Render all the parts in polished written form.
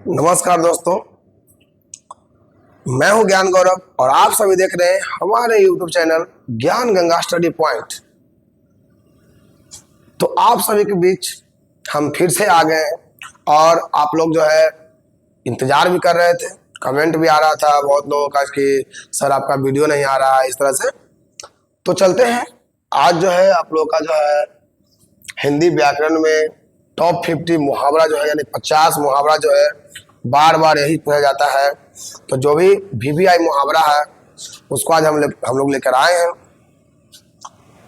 नमस्कार दोस्तों, मैं हूं ज्ञान गौरव और आप सभी देख रहे हैं हमारे YouTube चैनल ज्ञान गंगा स्टडी पॉइंट। तो आप सभी के बीच हम फिर से आ गए हैं और आप लोग जो है इंतजार भी कर रहे थे। कमेंट भी आ रहा था बहुत लोगों का कि सर आपका वीडियो नहीं आ रहा है, इस तरह से। तो चलते हैं, आज जो है आप लोग का जो है हिंदी व्याकरण में टॉप 50 मुहावरा जो है, यानी 50 मुहावरा जो है बार बार यही पूछा जाता है। तो जो भी VVI मुहावरा है उसको आज हम लोग लेकर आए हैं।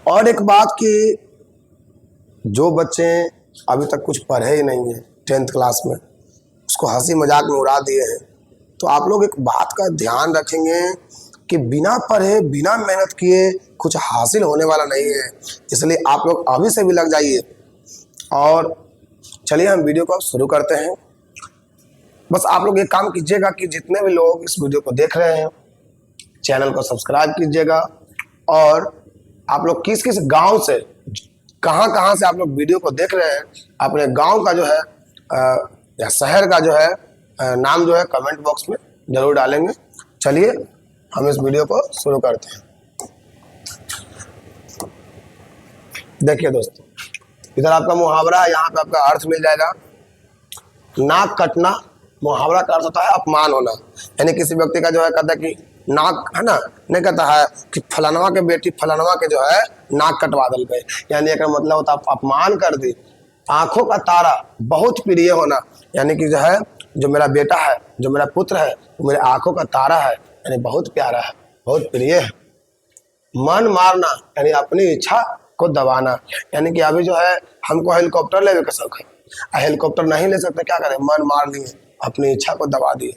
और एक बात कि जो बच्चे अभी तक कुछ पढ़े ही नहीं है 10th क्लास में, उसको हंसी मजाक में उड़ा दिए हैं। तो आप लोग एक बात का ध्यान रखेंगे कि बिना पढ़े बिना मेहनत किए कुछ हासिल होने वाला नहीं है। इसलिए आप लोग अभी से भी लग जाइए। और चलिए हम वीडियो को शुरू करते हैं। बस आप लोग एक काम कीजिएगा कि जितने भी लोग इस वीडियो को देख रहे हैं चैनल को सब्सक्राइब कीजिएगा। और आप लोग किस किस गांव से, कहां से आप लोग वीडियो को देख रहे हैं, अपने गांव का जो है या शहर का जो है नाम जो है कमेंट बॉक्स में जरूर डालेंगे। चलिए हम इस वीडियो को शुरू करते हैं। देखिए दोस्तों, इधर आपका मुहावरा है, यहाँ पे आपका अर्थ मिल जाएगा। नाक कटना मुहावरा का अर्थ होता है अपमान होना। यानी किसी व्यक्ति का जो है कहता है कि नाक है ना, नहीं कहता है कि फलानवा के बेटी फलानवा के जो है नाक कटवा दल गए, यानी एक मतलब होता है अपमान कर दी। आंखों का तारा बहुत प्रिय होना, यानी कि जो है जो मेरा बेटा है, जो मेरा पुत्र है, वो मेरे आंखों का तारा है, यानी बहुत प्यारा है, बहुत प्रिय है। मन मारना यानी अपनी इच्छा को दबाना, यानी कि अभी जो है हमको हेलीकॉप्टर लेने का शौक है, हेलीकॉप्टर नहीं ले सकते, क्या करें, मन मार लिए, अपनी इच्छा को दबा दिए।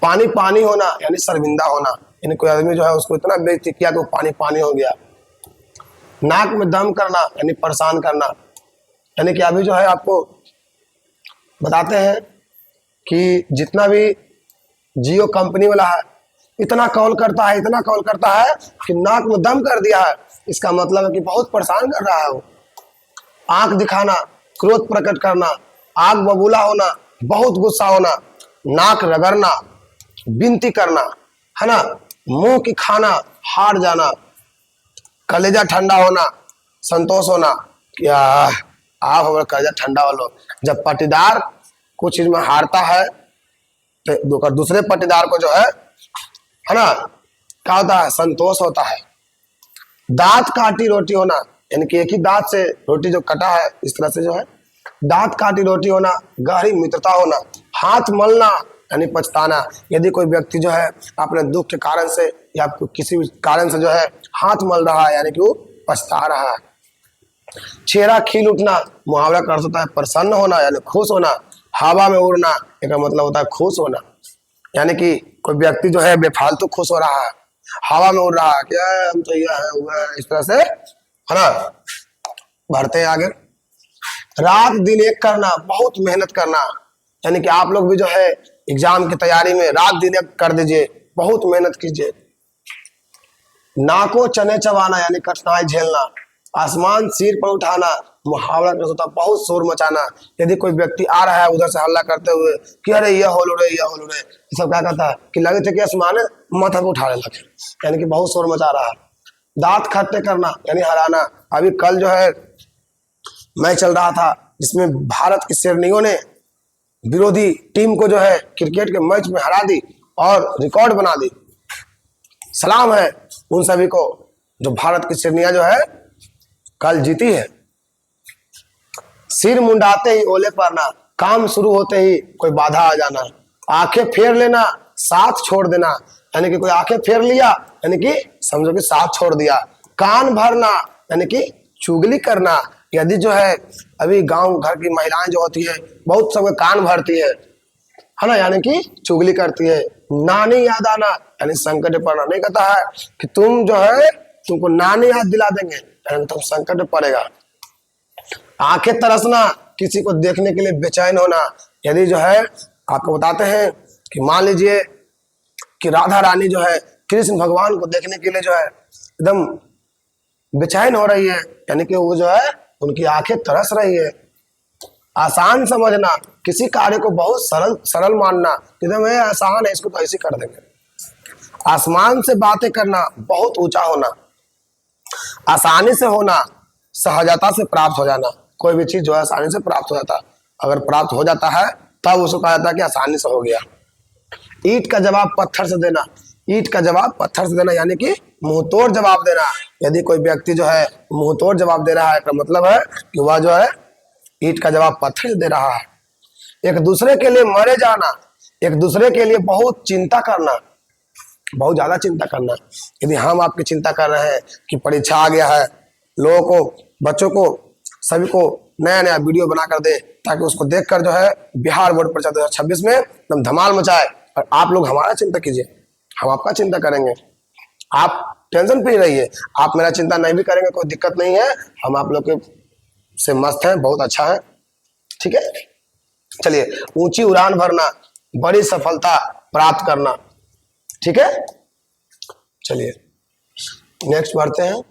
पानी पानी होना यानी शर्मिंदा होना, यानी कोई आदमी जो है उसको इतना बेइज्जती किया कि वो पानी पानी हो गया। नाक में दम करना यानी परेशान करना, यानी कि अभी जो है आपको बताते हैं कि जितना भी जियो कंपनी वाला है इतना कॉल करता है कि नाक में दम कर दिया है। इसका मतलब है कि बहुत परेशान कर रहा है वो। आंख दिखाना, क्रोध प्रकट करना, आग बबूला होना, बहुत गुस्सा होना, नाक रगड़ना, विनती करना, है ना, मुंह की खाना, हार जाना, कलेजा ठंडा होना, संतोष होना। क्या आप हमारा कलेजा ठंडा हो लो। जब पाटीदार कुछ चीज में हारता है तो दूसरे पाटीदार को जो है ना, क्या होता है, संतोष होता है। दांत काटी रोटी होना, यानी कि एक ही दांत से रोटी जो कटा है, इस तरह से जो है दांत काटी रोटी होना, गहरी मित्रता होना। हाथ मलना यानी पछताना, यदि कोई व्यक्ति जो है अपने दुख के कारण से या किसी भी कारण से जो है हाथ मल रहा है, यानी कि वो पछता रहा है। चेहरा खिल उठना मुहावरा का अर्थ होता है प्रसन्न होना यानी खुश होना। हवा में उड़ना एक मतलब होता है खुश होना, यानी कि कोई व्यक्ति जो है बेफालतू खुश हो रहा है, हवा में उड़ रहा है, क्या हम तो यह है वो है, इस तरह से, है ना। बढ़ते हैं आगे। रात दिन एक करना, बहुत मेहनत करना, यानी कि आप लोग भी जो है एग्जाम की तैयारी में रात दिन एक कर दीजिए, बहुत मेहनत कीजिए। नाको चने चबाना यानी कठिनाई झेलना। आसमान सिर पर उठाना मुहावरा का होता है बहुत शोर मचाना। यदि कोई व्यक्ति आ रहा है उधर से हल्ला करते हुए कि अरे ये होलो रे, ये होलो रे, सब क्या कहता है कि लगे थे कि आसमान माथा पे उठा लगे, यानी कि बहुत शोर मचा रहा है। दांत खट्टे करना यानी हराना। अभी कल जो है मैच चल रहा था जिसमें भारत की शेरनियों ने विरोधी टीम को जो है क्रिकेट के मैच में हरा दी और रिकॉर्ड बना दी। सलाम है उन सभी को जो भारत की शेरनियां जो है कल जीती है। सिर मुंडाते ही ओले पड़ना, काम शुरू होते ही कोई बाधा आ जाना। आंखें फेर लेना, साथ छोड़ देना, यानी कि कोई आंखें फेर लिया यानी कि समझो कि साथ छोड़ दिया। कान भरना यानी कि चुगली करना। यदि जो है अभी गांव घर की महिलाएं जो होती है बहुत सब कान भरती है ना, यानी कि चुगली करती है। नानी याद आना यानी संकट में पड़ना, नहीं कहता है कि तुम जो है तुमको नानी याद दिला देंगे, यानी तुम संकट में पड़ेगा। आंखें तरसना, किसी को देखने के लिए बेचैन होना। यदि जो है आपको बताते हैं कि मान लीजिए कि राधा रानी जो है कृष्ण भगवान को देखने के लिए जो है एकदम बेचैन हो रही है, यानी कि वो जो है उनकी आंखें तरस रही है। आसान समझना, किसी कार्य को बहुत सरल सरल मानना, एकदम ये आसान है इसको तो ऐसे कर देंगे। आसमान से बातें करना, बहुत ऊंचा होना, आसानी से होना, सहजता से प्राप्त हो जाना। कोई भी चीज जो है आसानी से प्राप्त हो जाता है, अगर प्राप्त हो जाता है तब उसको कहा जाता है कि आसानी से हो गया। ईंट का जवाब पत्थर से देना, ईंट का जवाब पत्थर से देना यानी कि मुंहतोड़ जवाब देना। यदि कोई व्यक्ति जो है मुंहतोड़ जवाब दे रहा है का मतलब है कि वह जो है ईंट का जवाब पत्थर से दे रहा है। एक दूसरे के लिए मरे जाना, एक दूसरे के लिए बहुत चिंता करना, बहुत ज्यादा चिंता करना। यदि हम आपकी चिंता कर रहे हैं कि परीक्षा आ गया है, लोगों को, बच्चों को, सभी को नया नया वीडियो बना कर दे ताकि उसको देखकर जो है बिहार बोर्ड परीक्षा 2026 में एकदम धमाल मचाए, और आप लोग हमारा चिंता कीजिए, हम आपका चिंता करेंगे। आप टेंशन फ्री रहिए, आप मेरा चिंता नहीं भी करेंगे कोई दिक्कत नहीं है, हम आप लोग के से मस्त हैं, बहुत अच्छा है, ठीक है। चलिए, ऊंची उड़ान भरना, बड़ी सफलता प्राप्त करना, ठीक है। चलिए नेक्स्ट बढ़ते हैं।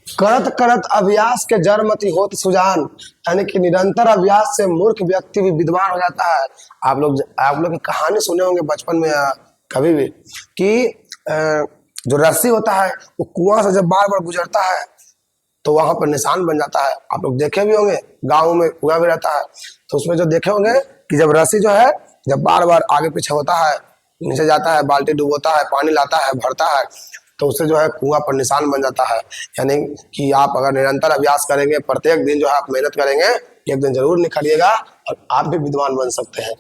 करत करत अभ्यास के जड़मति होत सुजान, यानी कि निरंतर अभ्यास से मूर्ख व्यक्ति भी विद्वान हो जाता है। आप लोग की कहानी सुने होंगे बचपन में या कभी भी कि जो रस्सी होता है वो कुआं से जब बार बार गुजरता है तो वहां पर निशान बन जाता है। आप लोग देखे भी होंगे, गाँव में कुआं भी रहता है तो उसमें जो देखे होंगे कि जब रस्सी जो है जब बार बार आगे पीछे होता है, नीचे जाता है, बाल्टी डुबोता है, पानी लाता है, भरता है, तो उससे जो है कुआं पर निशान बन जाता है। यानी कि आप अगर निरंतर अभ्यास करेंगे, प्रत्येक दिन जो है आप मेहनत करेंगे, एक दिन जरूर निखरिएगा और आप भी विद्वान बन सकते हैं।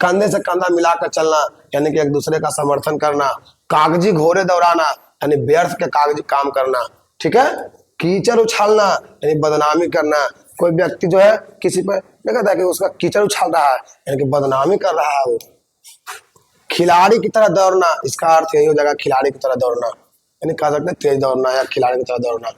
कंधे से कंधा मिलाकर चलना, यानी कि एक दूसरे का समर्थन करना। कागजी घोड़े दौड़ाना, यानी व्यर्थ के कागजी काम करना, ठीक है। कीचड़ उछालना, यानी बदनामी करना। कोई व्यक्ति जो है किसी पर देखा था कि उसका कीचड़ उछाल रहा है, यानी कि बदनामी कर रहा है वो। खिलाड़ी की तरह दौड़ना, इसका अर्थ यही हो जाएगा खिलाड़ी की तरह दौड़ना, यानी कह सकते हैं तेज दौड़ना या खिलाड़ी की तरह दौड़ना।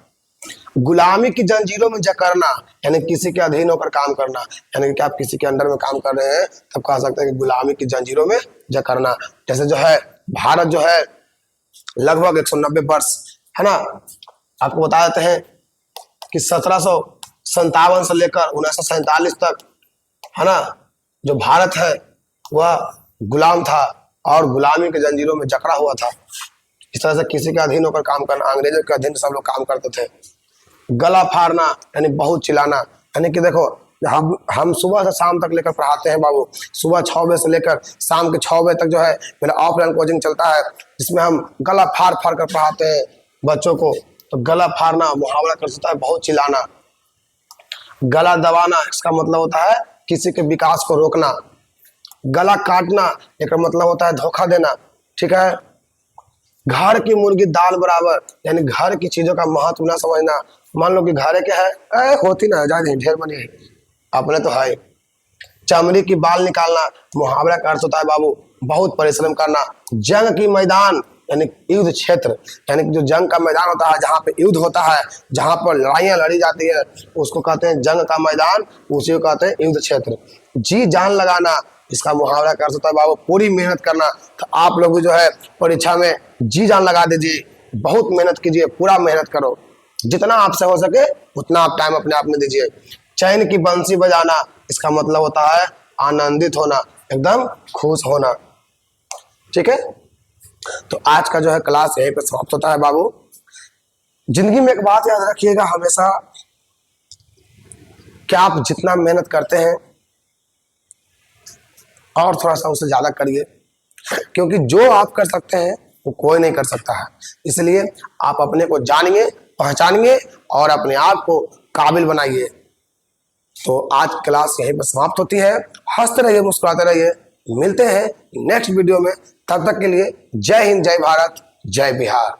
गुलामी की जंजीरों में जकड़ना, यानी किसी के अधीन होकर काम करना, यानी कि आप किसी के अंडर में काम कर रहे हैं तब कह सकते हैं कि गुलामी की जंजीरों में जकड़ना। जैसे जो है भारत जो है लगभग 190 वर्ष है ना, आपको बता देते हैं कि 1757 से लेकर 1947 तक है ना, जो भारत है वह गुलाम था और गुलामी के जंजीरों में जकड़ा हुआ था। इस तरह से किसी के अधीन होकर काम करना, अंग्रेजों के अधीन सब लोग काम करते थे। गला फाड़ना, यानी बहुत चिल्लाना, यानी कि देखो हम सुबह से शाम तक लेकर पढ़ाते हैं बाबू, सुबह 6 बजे से लेकर शाम के 6 बजे तक जो है मेरा ऑफलाइन कोचिंग चलता है, जिसमें हम गला फाड़ फाड़ कर पढ़ाते हैं बच्चों को। तो गला फाड़ना मुहावरा कर सकता है बहुत चिल्लाना। गला दबाना, इसका मतलब होता है किसी के विकास को रोकना। गला काटना, एक मतलब होता है धोखा देना, ठीक है। घर की मुर्गी दाल बराबर, यानी घर की चीजों का महत्व न समझना। मान लो कि घर क्या है, होती ना ज्यादा ढेर बनी है, अपने तो है। चमड़ी की बाल निकालना, मुहावरा का अर्थ होता है बाबू बहुत परिश्रम करना। जंग की मैदान, यानी युद्ध क्षेत्र, यानी कि जो जंग का मैदान होता है जहाँ पे युद्ध होता है, जहाँ पर लड़ाइयाँ लड़ी जाती है, उसको कहते हैं जंग का मैदान, उसी को कहते हैं युद्ध क्षेत्र। जी जान लगाना, इसका मुहावरा का अर्थ होता है बाबू पूरी मेहनत करना। तो आप लोग भी जो है परीक्षा में जी जान लगा दीजिए, बहुत मेहनत कीजिए, पूरा मेहनत करो, जितना आपसे हो सके उतना आप टाइम अपने आप में दीजिए। चैन की बंसी बजाना, इसका मतलब होता है आनंदित होना, एकदम खुश होना, ठीक है। तो आज का जो है क्लास यहीं पे समाप्त होता है बाबू। जिंदगी में एक बात याद रखिएगा हमेशा, कि आप जितना मेहनत करते हैं और थोड़ा सा उससे ज्यादा करिए, क्योंकि जो आप कर सकते हैं वो कोई नहीं कर सकता है। इसलिए आप अपने को जानिए, पहचानिए और अपने आप को काबिल बनाइए। तो आज क्लास यहीं पर समाप्त होती है। हंसते रहिए, मुस्कुराते रहिए, मिलते हैं नेक्स्ट वीडियो में। तब तक के लिए जय हिंद, जय भारत, जय बिहार।